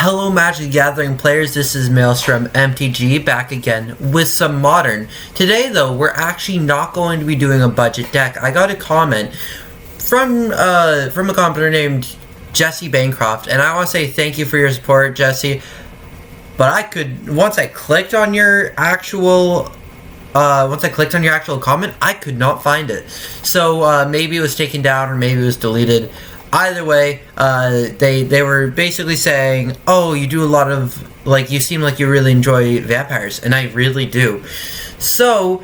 Hello Magic the Gathering players, this is Maelstrom MTG back again with some Modern. Today though, we're actually not going to be doing a budget deck. I got a comment from a commenter named Jesse Bancroft, and I want to say thank you for your support, Jesse. But once I clicked on your actual comment, I could not find it. So maybe it was taken down or maybe it was deleted. Either way, they were basically saying, oh, you do a lot of, you seem like you really enjoy vampires, and I really do. So,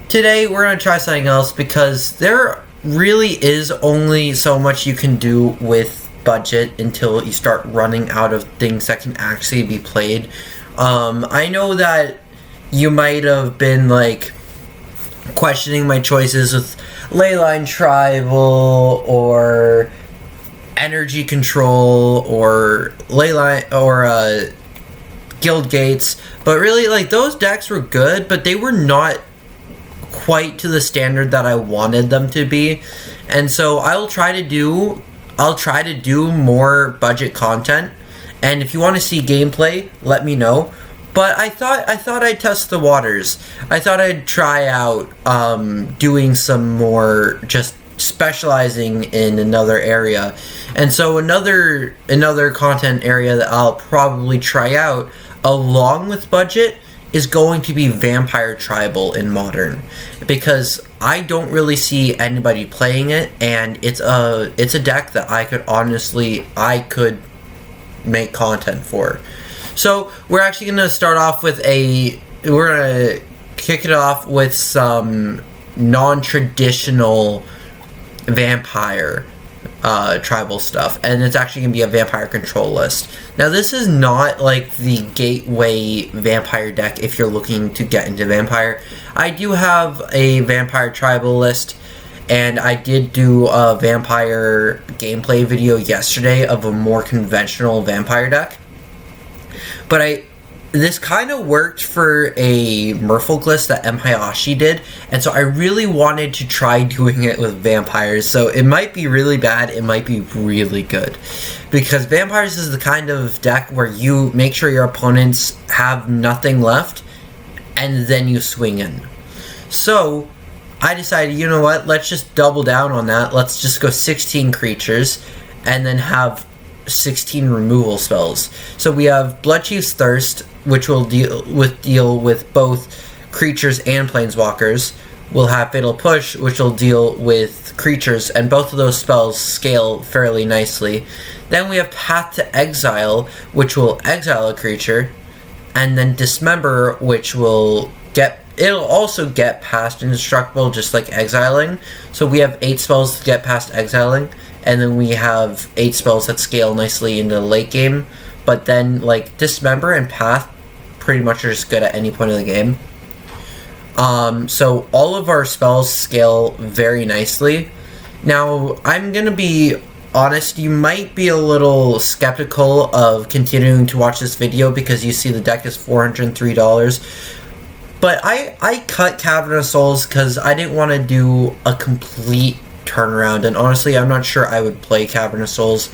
today we're going to try something else, because there really is only so much you can do with budget until you start running out of things that can actually be played. I know that you might have been, questioning my choices with Leyline Tribal, or Energy Control, or Leyline, or Guild Gates, but really, those decks were good, but they were not quite to the standard that I wanted them to be, and so I'll try to do more budget content, and if you want to see gameplay, let me know. But I thought I'd test the waters. I thought I'd try out doing some more, just specializing in another area. And so another content area that I'll probably try out along with budget is going to be Vampire Tribal in Modern, because I don't really see anybody playing it, and it's a deck that I could make content for. So we're actually going to start off with we're going to kick it off with some non-traditional vampire tribal stuff, and it's actually going to be a vampire control list. Now this is not the gateway vampire deck if you're looking to get into vampire. I do have a vampire tribal list, and I did do a vampire gameplay video yesterday of a more conventional vampire deck. But this kind of worked for a Merfolk list that M. Hayashi did, and so I really wanted to try doing it with vampires. So it might be really bad, it might be really good, because vampires is the kind of deck where you make sure your opponents have nothing left, and then you swing in. So I decided, you know what, let's just double down on that. Let's just go 16 creatures, and then have 16 removal spells. So we have Bloodchief's Thirst, which will deal with both creatures and planeswalkers. We'll have Fatal Push, which will deal with creatures, and both of those spells scale fairly nicely. Then we have Path to Exile, which will exile a creature, and then Dismember, which will it'll also get past Indestructible, just like exiling. So we have 8 spells to get past exiling, and then we have 8 spells that scale nicely into the late game. But then, Dismember and Path pretty much are just good at any point of the game. So all of our spells scale very nicely. Now, I'm going to be honest, you might be a little skeptical of continuing to watch this video because you see the deck is $403. But I cut Cavern of Souls because I didn't want to do a complete turnaround, and honestly, I'm not sure I would play Cavern of Souls.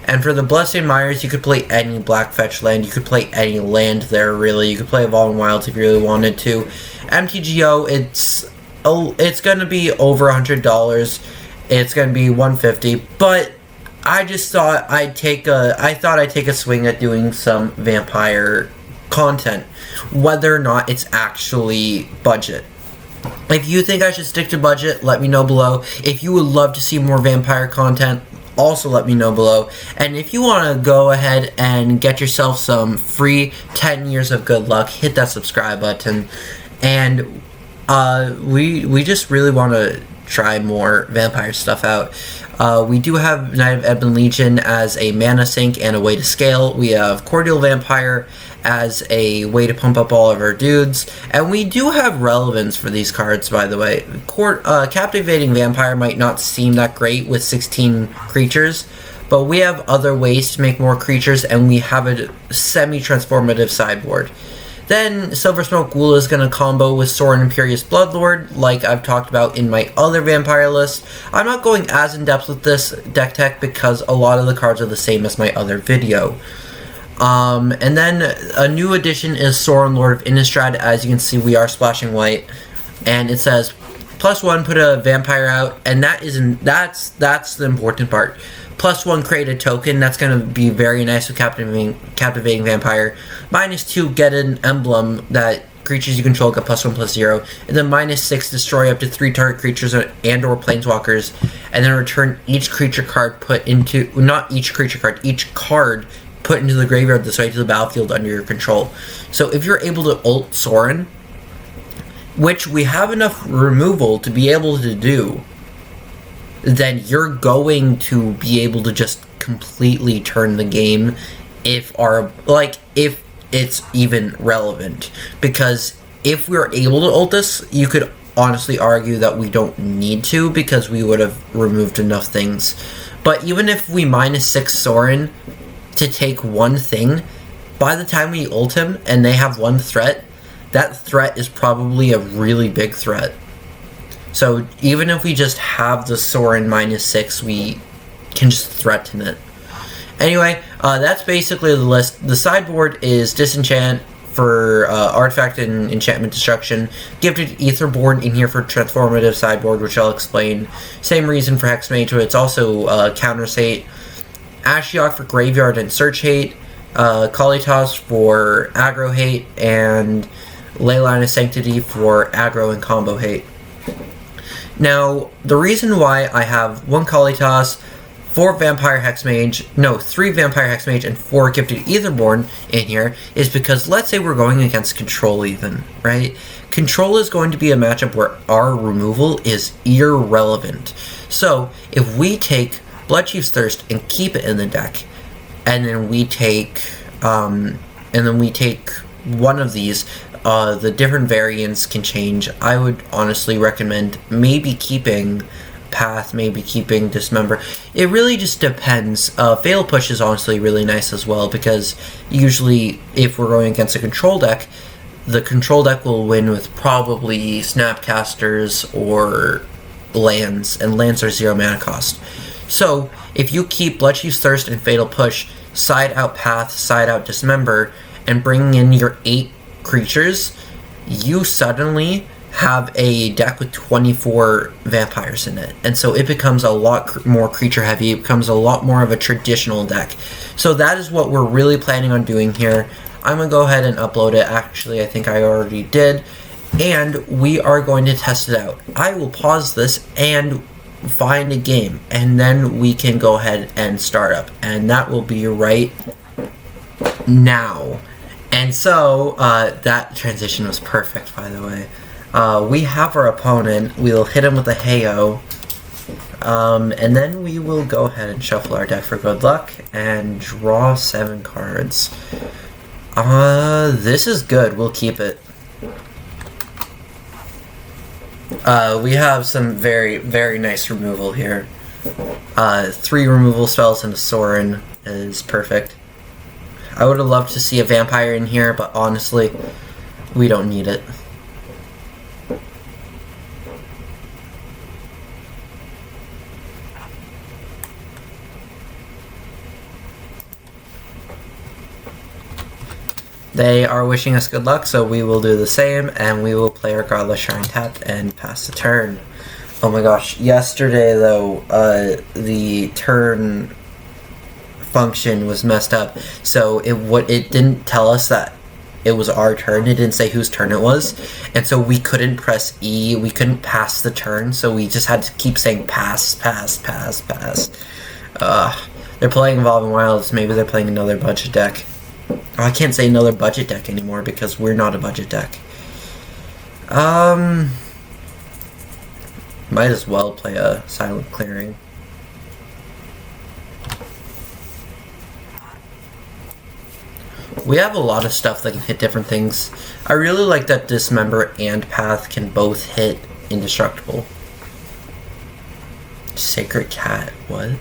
And for the Bloodstained Mires, you could play any black fetch land, you could play any land there, really. You could play Evolving Wilds if you really wanted to. MTGO, it's going to be over $100. It's going to be $150, but I just thought I'd take a swing at doing some vampire content, whether or not it's actually budget. If you think I should stick to budget, let me know below. If you would love to see more vampire content, also let me know below. And if you want to go ahead and get yourself some free 10 years of good luck, hit that subscribe button. And we just really want to try more vampire stuff out. We do have Knight of Ebon Legion as a mana sink and a way to scale. We have Cordial Vampire as a way to pump up all of our dudes. And we do have relevance for these cards, by the way. Captivating Vampire might not seem that great with 16 creatures, but we have other ways to make more creatures, and we have a semi-transformative sideboard. Then Silver Smoke Ghoul is going to combo with Sorin Imperious Bloodlord, like I've talked about in my other vampire list. I'm not going as in depth with this deck tech because a lot of the cards are the same as my other video. And then a new addition is Sorin, Lord of Innistrad. As you can see, we are splashing white, and it says +1, put a vampire out, and that's the important part. +1, create a token. That's going to be very nice with captivating vampire. -2, get an emblem that creatures you control get +1/+0, and then -6, destroy up to 3 target creatures and/or planeswalkers, and then return each creature card each card put into the graveyard this way to the battlefield under your control. So if you're able to ult Sorin, which we have enough removal to be able to do, then you're going to be able to just completely turn the game if it's even relevant. Because if we're able to ult this, you could honestly argue that we don't need to, because we would have removed enough things. But even if we -6 Sorin to take one thing, by the time we ult him and they have one threat, that threat is probably a really big threat. So even if we just have the Sorin -6, we can just threaten it. Anyway, that's basically the list. The sideboard is Disenchant for Artifact and Enchantment Destruction. Gifted Aetherborn in here for Transformative sideboard, which I'll explain. Same reason for Hexmage, but it's also Counters Hate. Ashiok for Graveyard and Search Hate. Kalitas for Aggro Hate. And Leyline of Sanctity for Aggro and Combo Hate. Now, the reason why I have 1 Kalitas, 3 Vampire Hexmage, and 4 Gifted Aetherborn in here is because let's say we're going against Control even, right? Control is going to be a matchup where our removal is irrelevant. So, if we take Bloodchief's Thirst and keep it in the deck, and then we take one of these, the different variants can change. I would honestly recommend maybe keeping Path, maybe keeping Dismember. It really just depends. Fatal Push is honestly really nice as well, because usually if we're going against a control deck, the control deck will win with probably Snapcasters or lands, and lands are 0 mana cost. So if you keep Bloodchief's Thirst and Fatal Push, side out Path, side out Dismember, and bring in your 8 creatures, you suddenly have a deck with 24 vampires in it, and so it becomes a lot more creature heavy. It becomes a lot more of a traditional deck. So that is what we're really planning on doing here. I'm gonna go ahead and upload it. Actually, I think I already did, and we are going to test it out. I will pause this and find a game, and then we can go ahead and start up, and that will be right now. And so, that transition was perfect, by the way. We have our opponent. We'll hit him with a Heyo. And then we will go ahead and shuffle our deck for good luck and draw 7 cards. This is good. We'll keep it. We have some very, very nice removal here. 3 removal spells into Sorin is perfect. I would have loved to see a vampire in here, but honestly, we don't need it. They are wishing us good luck, so we will do the same, and we will play our Godless Shrine tap and pass the turn. Oh my gosh, yesterday though, the turn function was messed up, so it didn't tell us that it was our turn. It didn't say whose turn it was, and so we couldn't press E, we couldn't pass the turn, so we just had to keep saying pass, pass, pass, pass. They're playing Evolving Wilds. Maybe they're playing another budget deck. Oh, I can't say another budget deck anymore because we're not a budget deck. Might as well play a Silent Clearing. We have a lot of stuff that can hit different things. I really like that Dismember and Path can both hit Indestructible. Sacred Cat, what?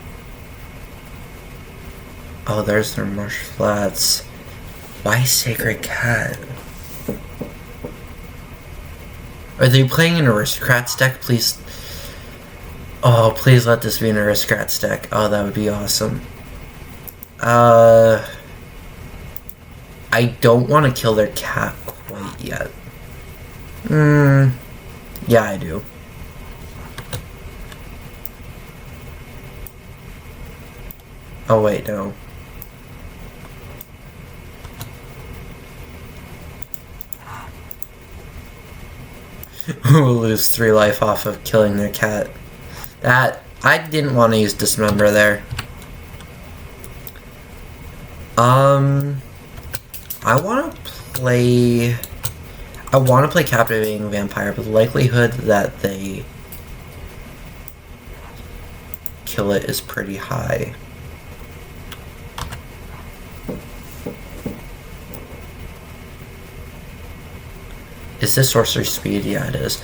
Oh, there's their Marsh Flats. Why Sacred Cat? Are they playing an Aristocrats deck? Please. Oh, please let this be an Aristocrats deck. Oh, that would be awesome. I don't want to kill their cat quite yet. Yeah, I do. Oh, wait, no. We'll lose 3 life off of killing their cat. That, I didn't want to use Dismember there. I want to play Captivating Vampire, but the likelihood that they kill it is pretty high. Is this sorcery speed? Yeah, it is.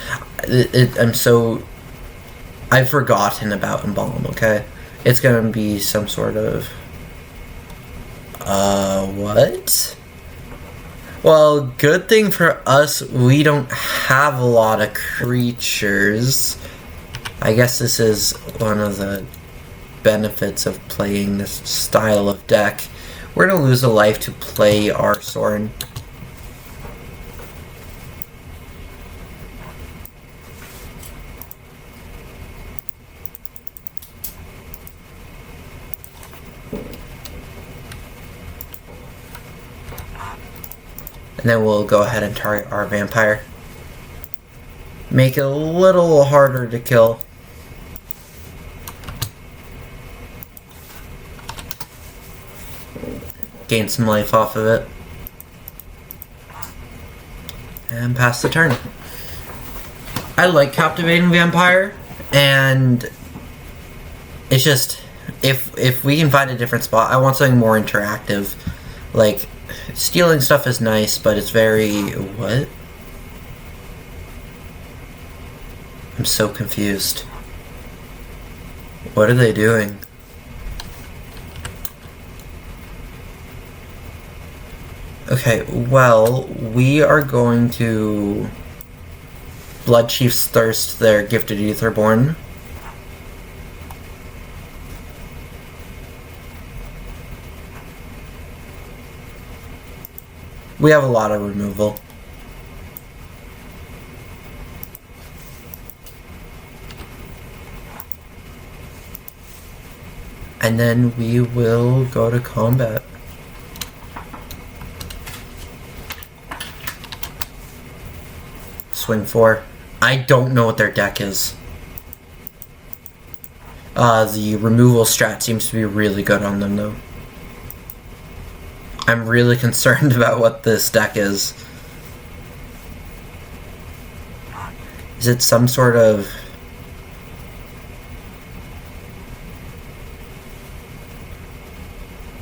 I've forgotten about Embalm, okay? It's gonna be some sort of... what? Well, good thing for us, we don't have a lot of creatures. I guess this is one of the benefits of playing this style of deck. We're gonna lose a life to play our Sorin. And then we'll go ahead and target our vampire. Make it a little harder to kill. Gain some life off of it. And pass the turn. I like Captivating Vampire, and it's just, if we can find a different spot, I want something more interactive. Like, stealing stuff is nice, but it's very... what? I'm so confused. What are they doing? Okay, well, we are going to Blood Chief's Thirst their Gifted Etherborn. We have a lot of removal. And then we will go to combat. Swing 4. I don't know what their deck is. The removal strat seems to be really good on them, though. I'm really concerned about what this deck is. Is it some sort of...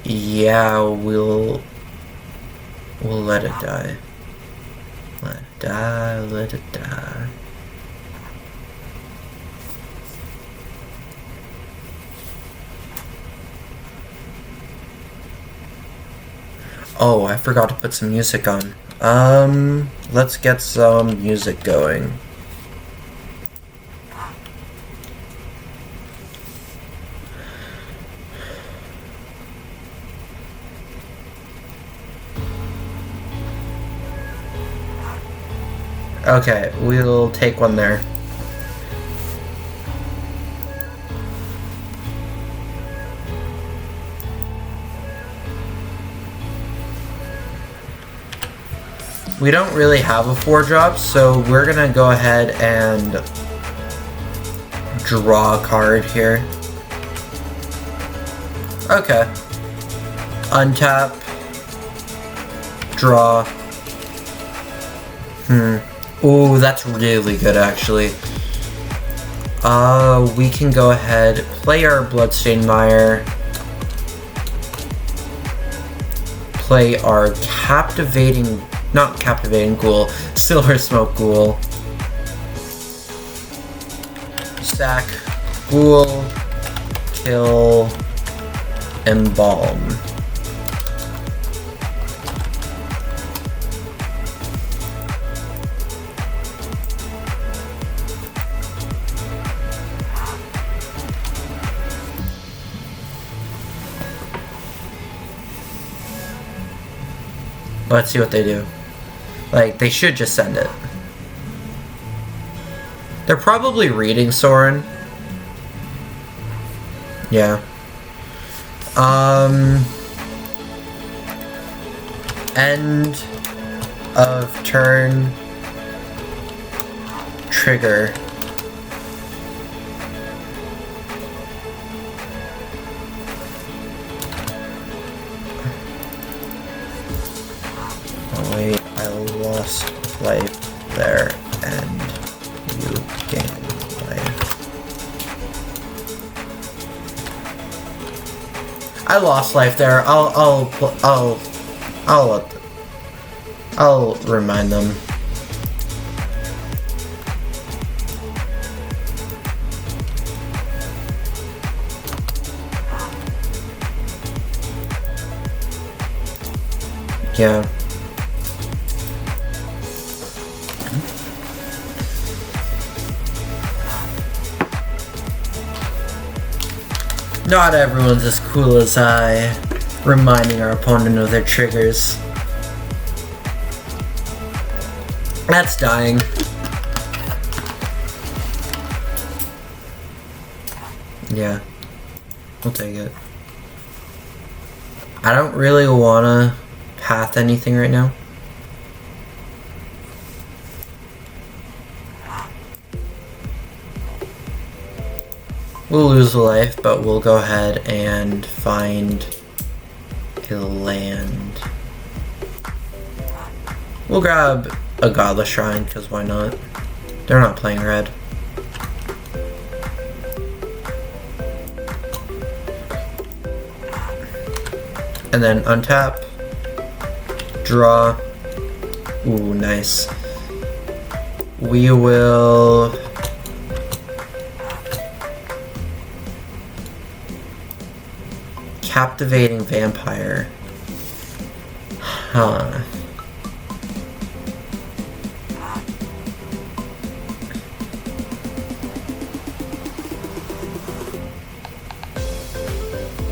yeah, we'll let it die. Let it die, let it die. Oh, I forgot to put some music on. Let's get some music going. Okay, we'll take one there. We don't really have a 4-drop, so we're gonna go ahead and draw a card here. Okay. Untap. Draw. Ooh, that's really good, actually. We can go ahead, play our Bloodstained Mire. Play our not Captivating Ghoul, Silver Smoke Ghoul. Sack, Ghoul, kill, Embalm. Let's see what they do. Like, they should just send it. They're probably reading Soren. Yeah. End of turn trigger. Oh wait, I lost life there and you gain life. I lost life there. I'll remind them. Yeah. Not everyone's as cool as I, reminding our opponent of their triggers. That's dying. Yeah, we'll take it. I don't really wanna path anything right now. We'll lose a life, but we'll go ahead and find a land. We'll grab a Godless Shrine, because why not? They're not playing red. And then untap. Draw. Ooh, nice. We will... Captivating Vampire. Huh.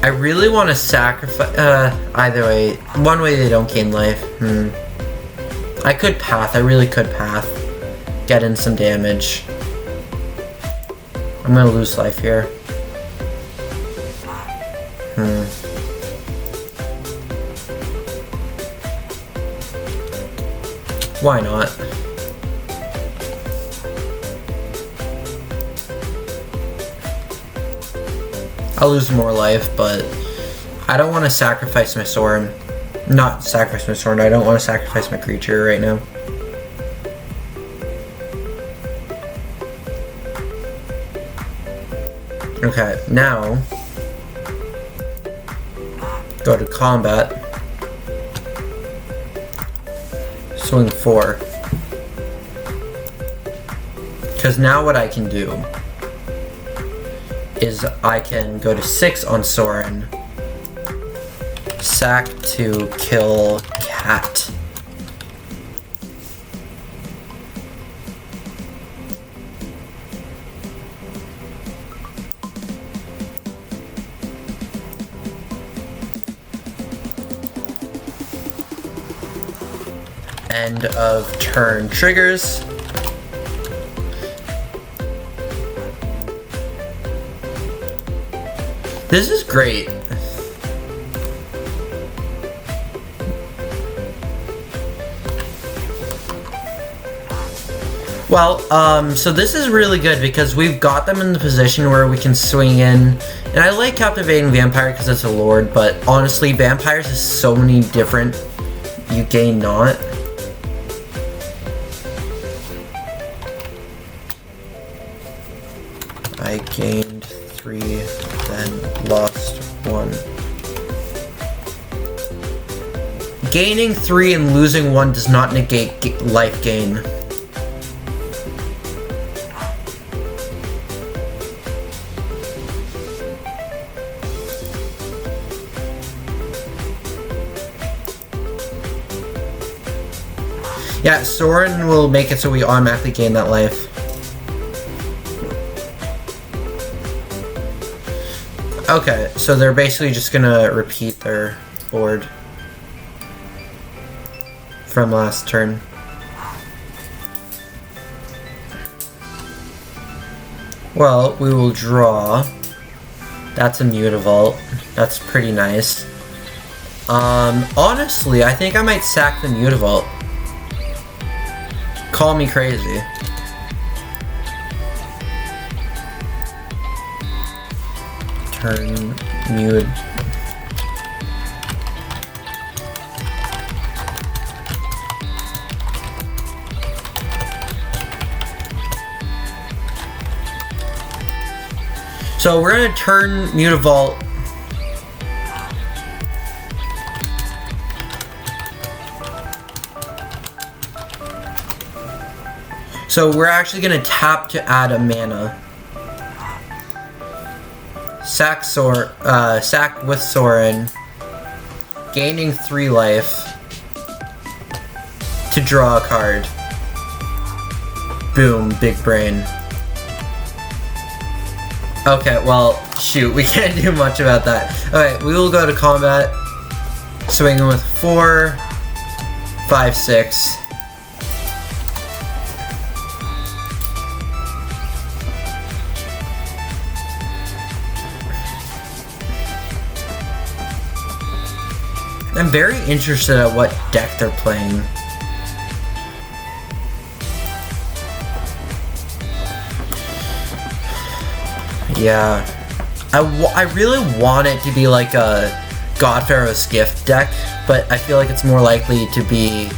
I really want to sacrifice... either way. One way they don't gain life. I could path. I really could path. Get in some damage. I'm gonna lose life here. Why not? I'll lose more life, but I don't want to sacrifice my Soren. Not sacrifice my Soren, I don't want to sacrifice my creature right now. Okay, now go to combat. Swing 4. Because now what I can do is I can go to 6 on Soren, sack to kill cat. End of turn triggers. This is great. Well, so this is really good because we've got them in the position where we can swing in. And I like Captivating Vampire because it's a lord, but honestly, Vampires is so many different. You gain not. I gained 3, then lost 1. Gaining 3 and losing 1 does not negate life gain. Yeah, Soren will make it so we automatically gain that life. Okay, so they're basically just gonna repeat their board. from last turn. Well, we will draw. That's a Mutavault. That's pretty nice. Honestly, I think I might sack the Mutavault. Call me crazy. Turn Mute. So we're gonna turn Mutavault. So we're actually gonna tap to add a mana. Sack with Sorin, gaining 3 life to draw a card. Boom, big brain. Okay, well, shoot, we can't do much about that. Alright, we will go to combat, swinging with 4, 5, 6. I'm very interested at what deck they're playing. Yeah. I really want it to be like a Godpharaoh's Gift deck, but I feel like it's more likely to be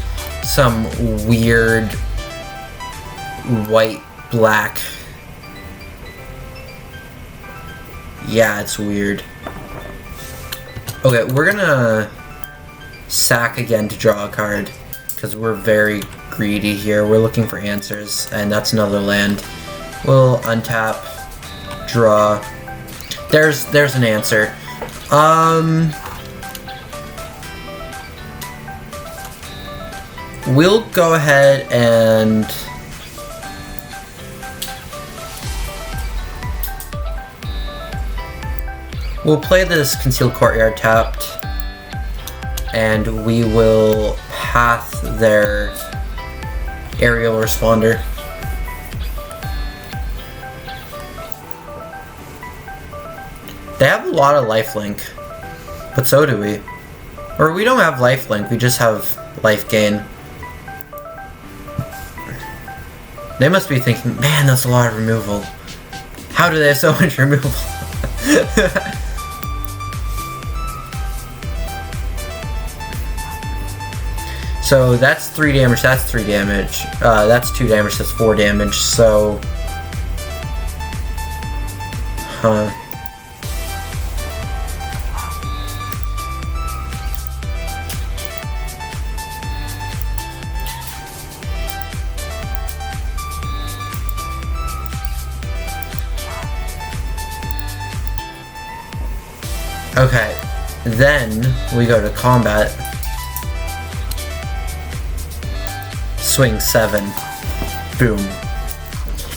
some weird white-black. Yeah, it's weird. Okay, we're gonna sack again to draw a card, because we're very greedy here. We're looking for answers, and that's another land. We'll untap, draw. There's an answer. We'll go ahead and we'll play this Concealed Courtyard tapped, and we will path their aerial responder. They have a lot of lifelink, but so do we. Or we don't have lifelink, we just have life gain. They must be thinking, man, that's a lot of removal. How do they have so much removal? So that's 3 damage, that's 3 damage. That's 2 damage, that's 4 damage, so... Huh. Okay, then we go to combat. Swing 7. Boom.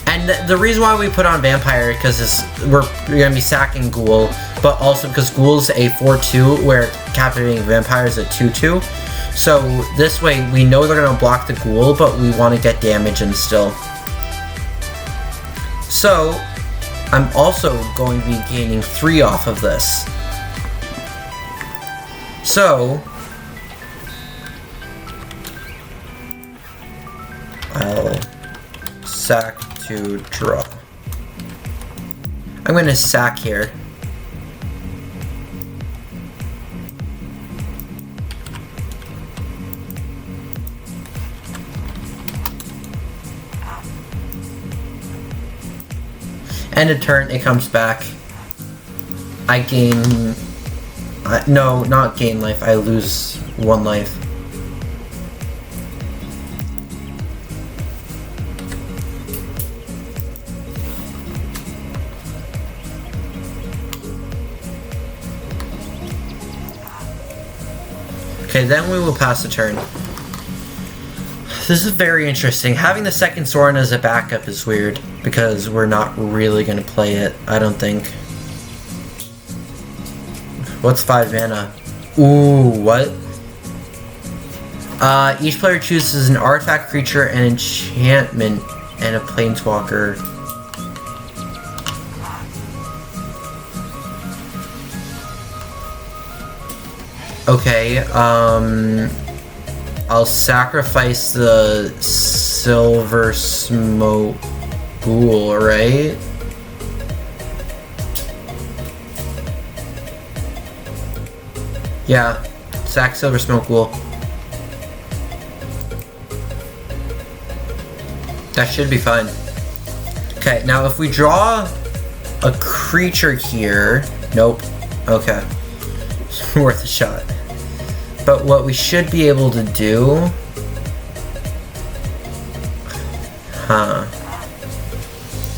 And the reason why we put on Vampire is because we're going to be sacking Ghoul, but also because Ghoul's a 4-2, where Captivating Vampire is a 2-2. So this way, we know they're going to block the Ghoul, but we want to get damage in still. So, I'm also going to be gaining 3 off of this. So, I'll sack to draw. I'm going to sack here. End of turn, it comes back. I gain... no, not gain life. I lose 1 life. Okay, then we will pass the turn. This is very interesting. Having the second Sorin as a backup is weird, because we're not really going to play it, I don't think. What's 5 mana? Ooh, what? Each player chooses an artifact, creature, an enchantment, and a planeswalker. Okay, I'll sacrifice the silver smoke ghoul, right? Yeah, sack silver smoke ghoul. That should be fine. Okay, now if we draw a creature here... Nope. Okay. Worth a shot. But what we should be able to do...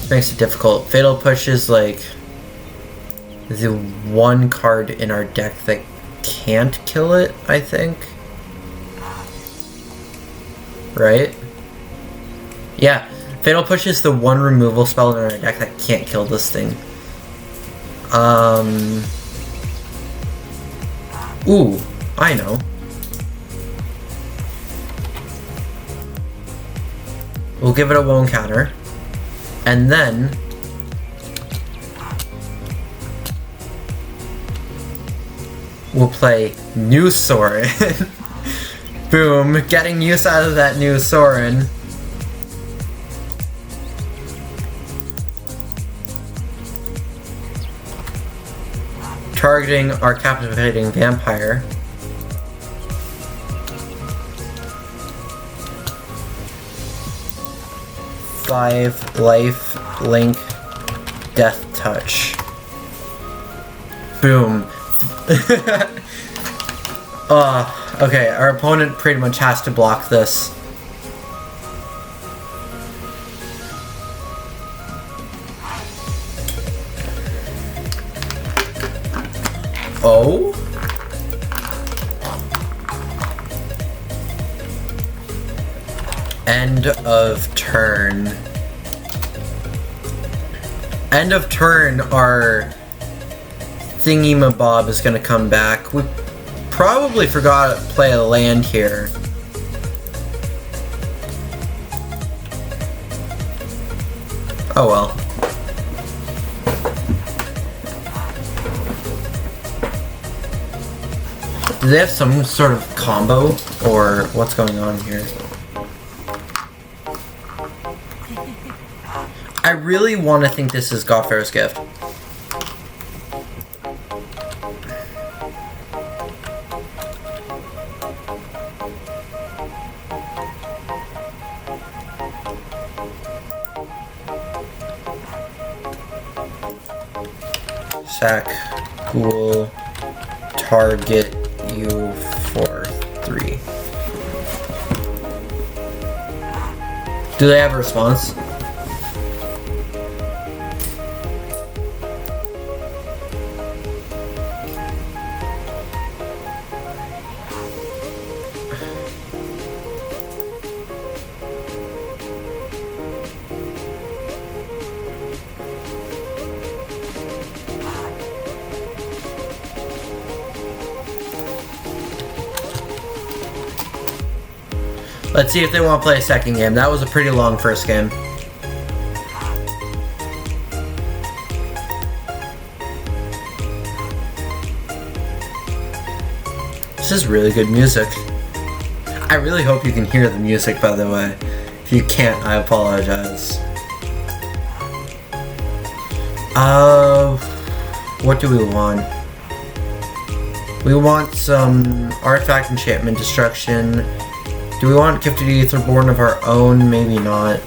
This makes it difficult. Fatal Push is like... the one card in our deck that can't kill it, I think. Right? Yeah, Fatal Push is the one removal spell in our deck that can't kill this thing. Ooh, I know. We'll give it a 1 counter. And then... we'll play New Sorin. Boom, getting use out of that New Sorin. Targeting our Captivating Vampire. Five life, link, death touch. Boom. Okay, our opponent pretty much has to block this. Oh? End of turn. End of turn, our thingy-mabob is gonna come back. We probably forgot to play a land here. Oh well. Do they have some sort of combo, or what's going on here? I really want to think this is Godfarer's Gift. Sack, ghoul, target you for 3. Do they have a response? Let's see if they want to play a second game. That was a pretty long first game. This is really good music. I really hope you can hear the music, by the way. If you can't, I apologize. What do we want? We want some artifact, enchantment, destruction. Do we want Gifted Aetherborn of our own? Maybe not.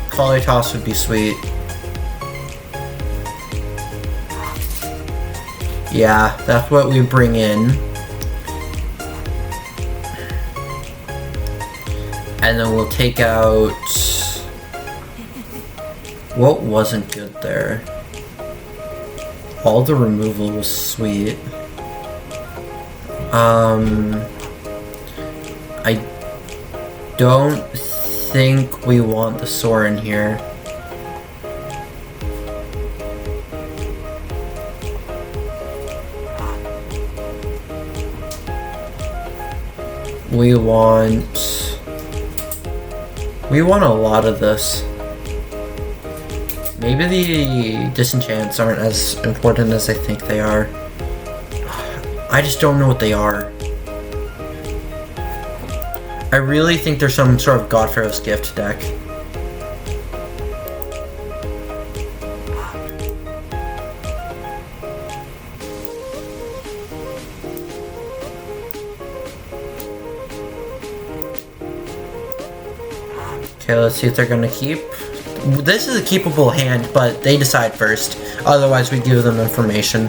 Collie Toss would be sweet. Yeah, that's what we bring in. And then we'll take out... What wasn't good there? All the removal was sweet. I don't think we want the Sorin here. We want a lot of this. Maybe the disenchants aren't as important as I think they are. I just don't know what they are. I really think there's some sort of God Pharaoh's Gift deck. Okay, let's see if they're gonna keep. This is a keepable hand, but they decide first. Otherwise, we give them information.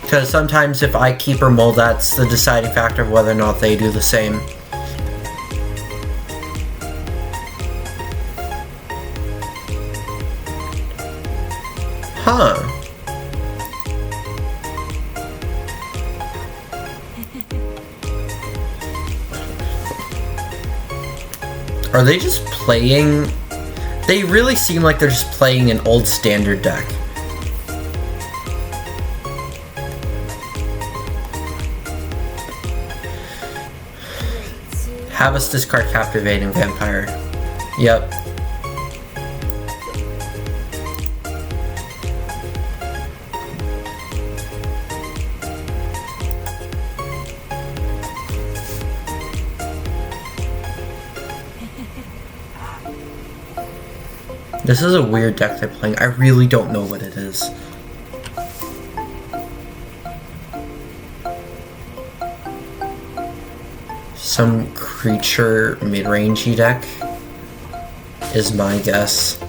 Because sometimes if I keep or mull, that's the deciding factor of whether or not they do the same. Huh. Are they just playing? They really seem like they're just playing an old standard deck. Have us discard Captivating Vampire. Yep. This is a weird deck they're playing. I really don't know what it is. Some creature mid-rangey deck is my guess.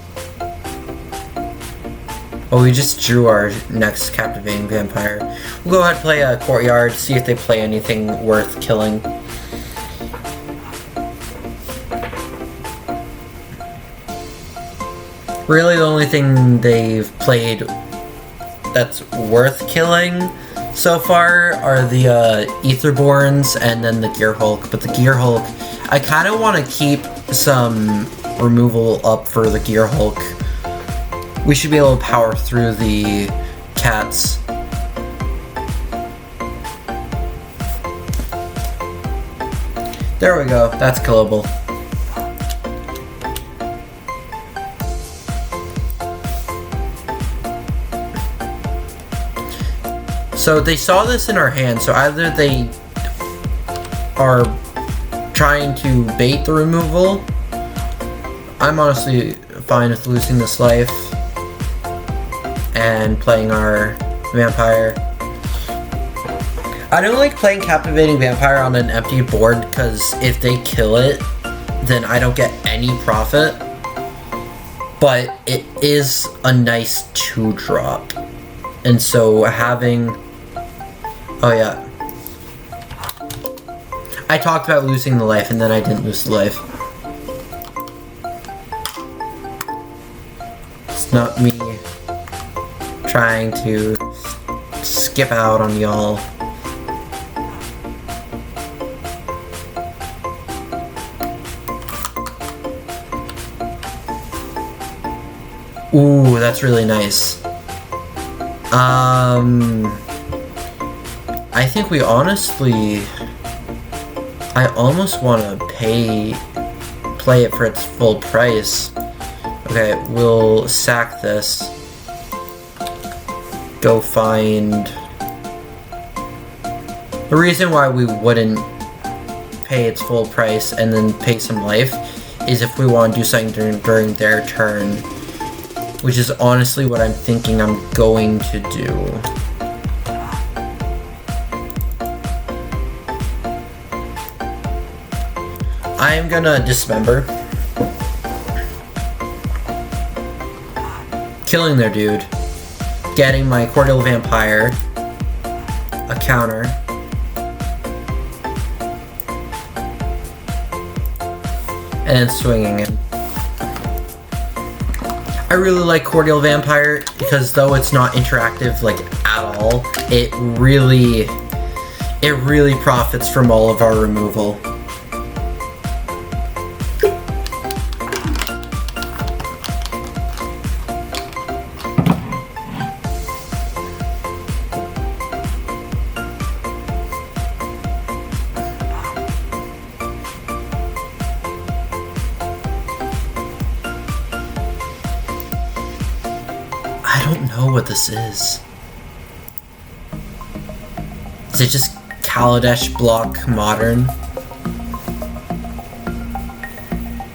Oh, we just drew our next Captivating Vampire. We'll go ahead and play a Courtyard, see if they play anything worth killing. Really, the only thing they've played that's worth killing so far are the Aetherborns and then the Gear Hulk. But the Gear Hulk, I kind of want to keep some removal up for the Gear Hulk. We should be able to power through the cats. There we go, that's killable. So they saw this in our hand, so either they are trying to bait the removal. I'm honestly fine with losing this life and playing our vampire. I don't like playing Captivating Vampire on an empty board because if they kill it, then I don't get any profit. But it is a nice 2-drop. And so having... Oh yeah. I talked about losing the life and then I didn't lose the life. It's not me trying to skip out on y'all. Ooh, that's really nice. I think we honestly... I almost want to play it for its full price. Okay, we'll sack this. Go find... The reason why we wouldn't pay its full price and then pay some life is if we want to do something during their turn. Which is honestly what I'm thinking I'm going to do. I'm gonna dismember. Killing their dude. Getting my Cordial Vampire. A counter. And then swinging it. I really like Cordial Vampire because though it's not interactive like at all, it really profits from all of our removal. what this is. Is it just Kaladesh block modern?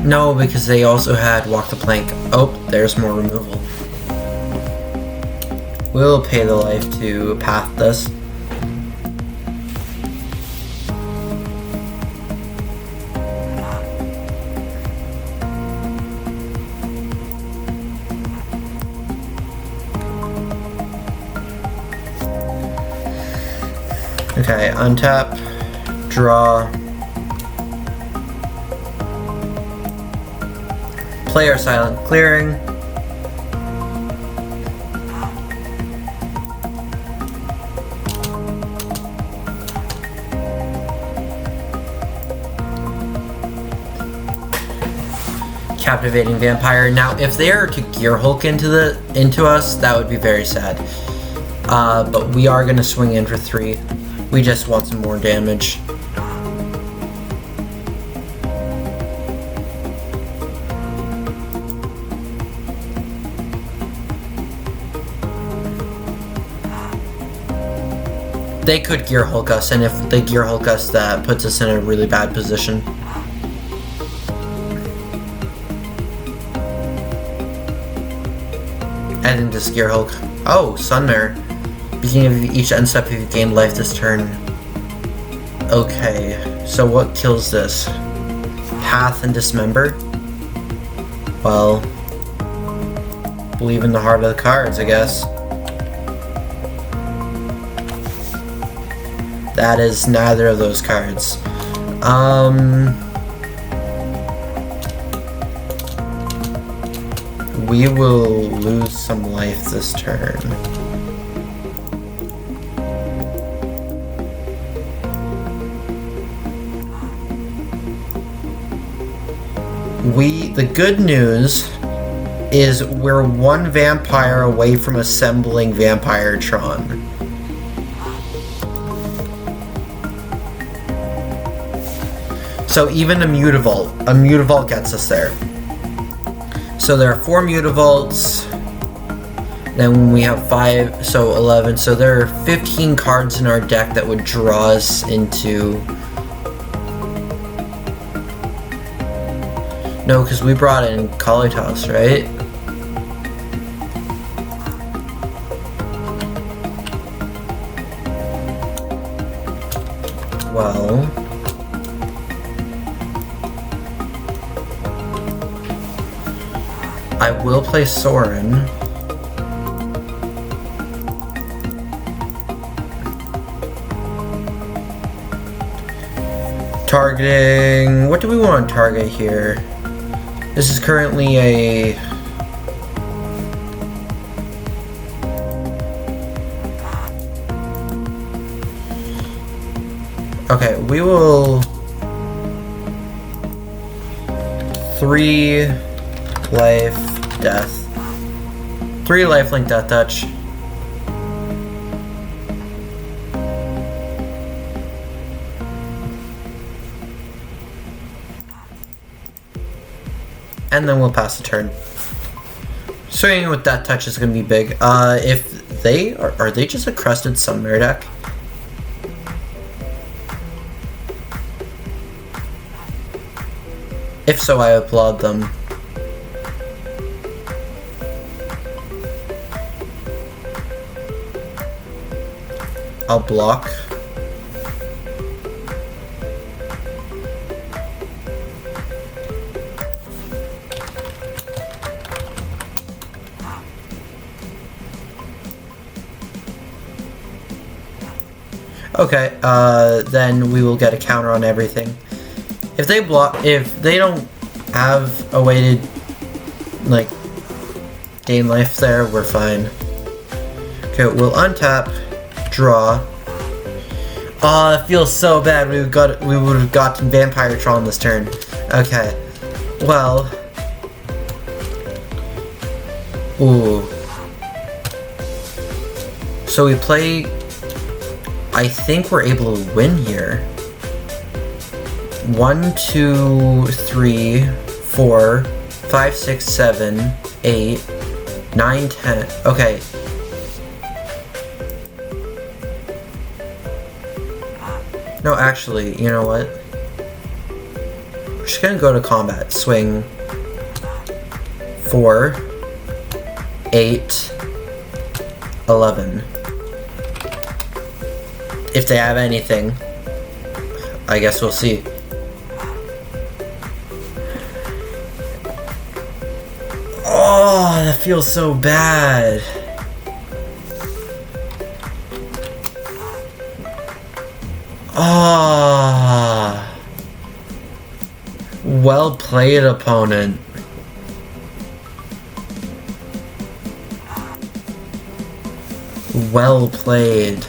No, because they also had walk the plank. Oh, there's more removal. We'll pay the life to path this. Okay, untap, draw, player silent clearing, captivating vampire. Now, if they are to gear Hulk into us, that would be very sad. But we are gonna swing in for 3. We just want some more damage. They could gear Hulk us, and if they gear Hulk us, that puts us in a really bad position. Adding this gear Hulk. Oh, Sunmare. Beginning of each end step if you gain life this turn. Okay, so what kills this? Path and Dismember? Well, believe in the heart of the cards, I guess. That is neither of those cards. We will lose some life this turn. The good news is we're 1 vampire away from assembling Vampiretron. So even a Mutavault gets us there. So there are 4 Mutavaults, then we have 5, so 11, so there are 15 cards in our deck that would draw us into... No, because we brought in Kalitas, right? Well... I will play Soren. Targeting... What do we want to target here? This is currently a... Okay, we will... 3 life, death. 3 lifelink death touch. And then we'll pass the turn. Swinging with that touch is going to be big. If they are they just a crested Sunmare deck? If so, I applaud them. I'll block. Okay, then we will get a counter on everything. If they block, if they don't have a way to, like, gain life there, we're fine. Okay, we'll untap, draw. Oh, it feels so bad. We would have gotten Vampiretron this turn. Okay, well, ooh. So we play. I think we're able to win here. 1, 2, 3, 4, 5, 6, 7, 8, 9, 10. Okay. No, actually, you know what? We're just gonna go to combat. Swing 4, 8, 11. If they have anything, I guess we'll see. Oh, that feels so bad. Ah, well played, opponent. Well played.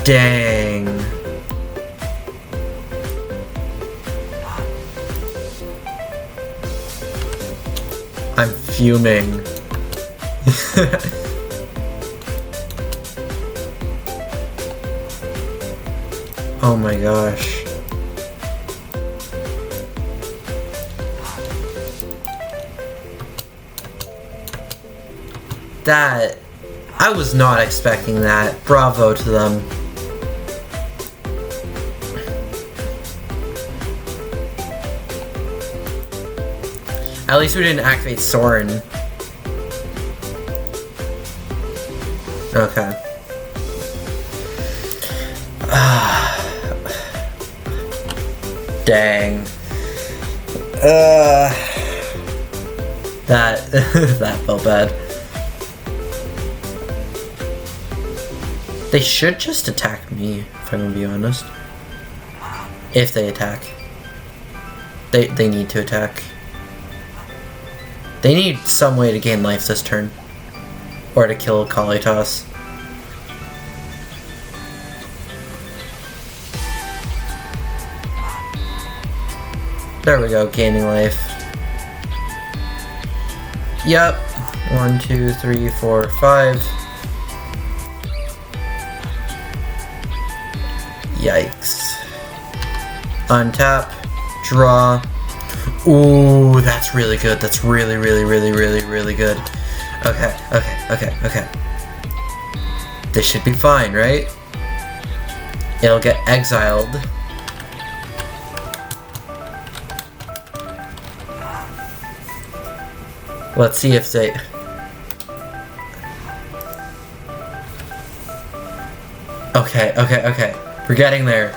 Dang. I'm fuming. Oh my gosh. That... I was not expecting that. Bravo to them. At least we didn't activate Soren. Okay. Dang. That that felt bad. They should just attack me, if I'm gonna be honest. If they attack. They need to attack. They need some way to gain life this turn. Or to kill Kalitas. There we go, gaining life. Yep. 1, 2, 3, 4, 5. Yikes. Untap. Draw. Ooh, that's really good. That's really, really, really, really, really good. Okay, okay, okay, okay. This should be fine, right? It'll get exiled. Let's see if they... Okay, okay, okay. We're getting there.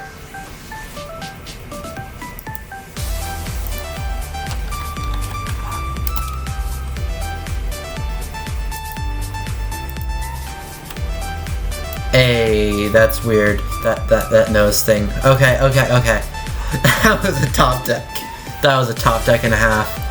Hey, that's weird. That nose thing. Okay, okay, okay. That was a top deck. That was a top deck and a half.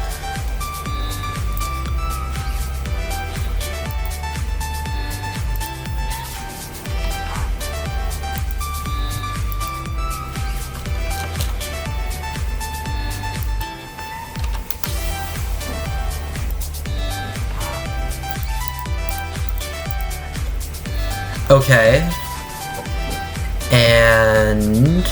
Okay. And...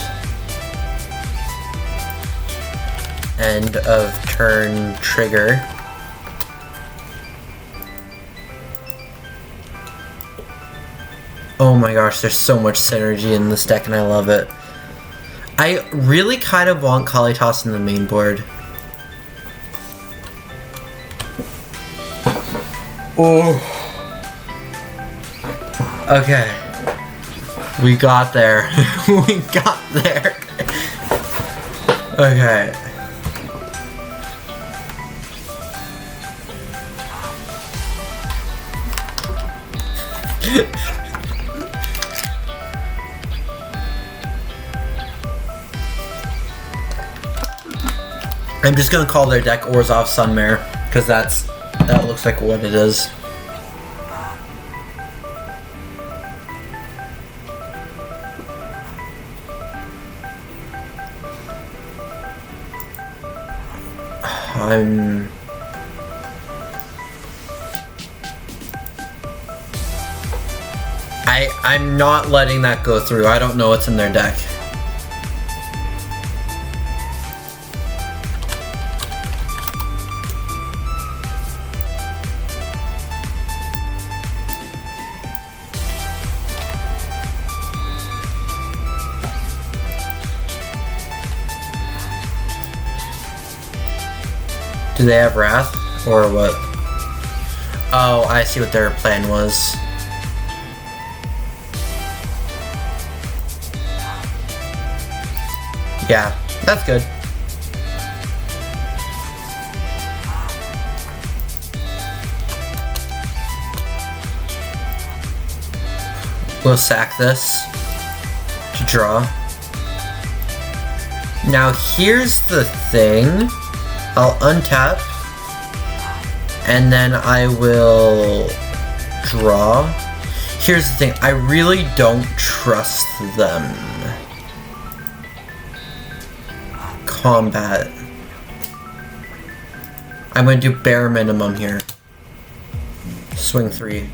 end of turn trigger. Oh my gosh, there's so much synergy in this deck and I love it. I really kind of want Kalitas in the main board. Oh. Okay. We got there. We got there. Okay. I'm just gonna call their deck Orzhov Sunmare, because that looks like what it is. I'm not letting that go through. I don't know what's in their deck. Do they have Wrath? Or what? Oh, I see what their plan was. Yeah, that's good. We'll sack this to draw. Now here's the thing. I'll untap and then I will draw. Here's the thing. I really don't trust them. Combat. I'm going to do bare minimum here. Swing 3.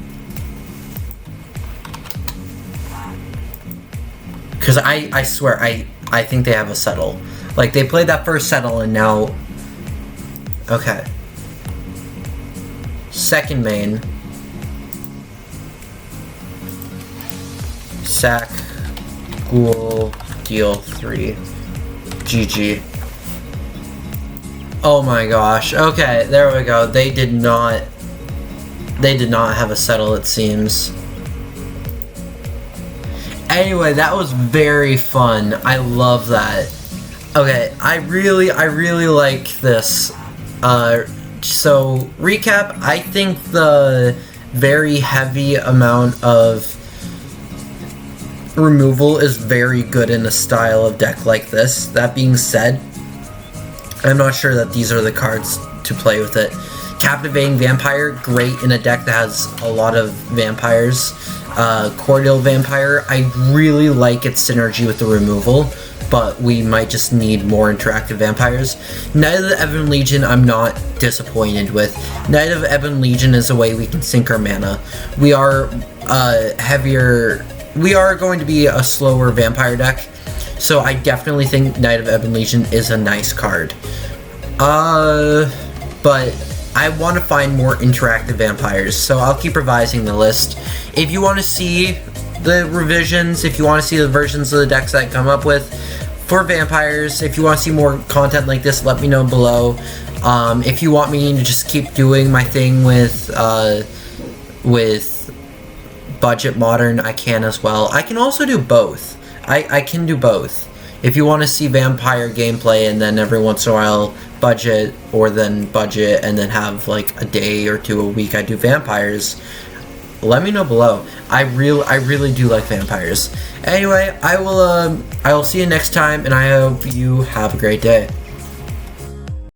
Because I swear, I think they have a settle. Like, they played that first settle and now... Okay. Second main. Sack. Ghoul. Deal 3. GG. Oh my gosh. Okay, there we go. They did not have a settle, it seems. Anyway, that was very fun. I love that. Okay, I really like this. So, recap, I think the very heavy amount of removal is very good in a style of deck like this. That being said, I'm not sure that these are the cards to play with it. Captivating Vampire, great in a deck that has a lot of vampires. Cordial Vampire, I really like its synergy with the removal, but we might just need more interactive vampires. Knight of the Ebon Legion, I'm not disappointed with. Knight of Ebon Legion is a way we can sink our mana. We are we are going to be a slower vampire deck, so I definitely think Knight of Ebon Legion is a nice card. But I want to find more interactive vampires, so I'll keep revising the list. If you want to see the revisions, if you want to see the versions of the decks that I come up with for vampires, if you want to see more content like this, let me know below. If you want me to just keep doing my thing with budget modern, I can as well. I can also do both. I can do both. If you want to see vampire gameplay and then every once in a while budget, or then budget and then have like a day or two a week I do vampires, let me know below. I really do like vampires. Anyway, I will see you next time, and I hope you have a great day.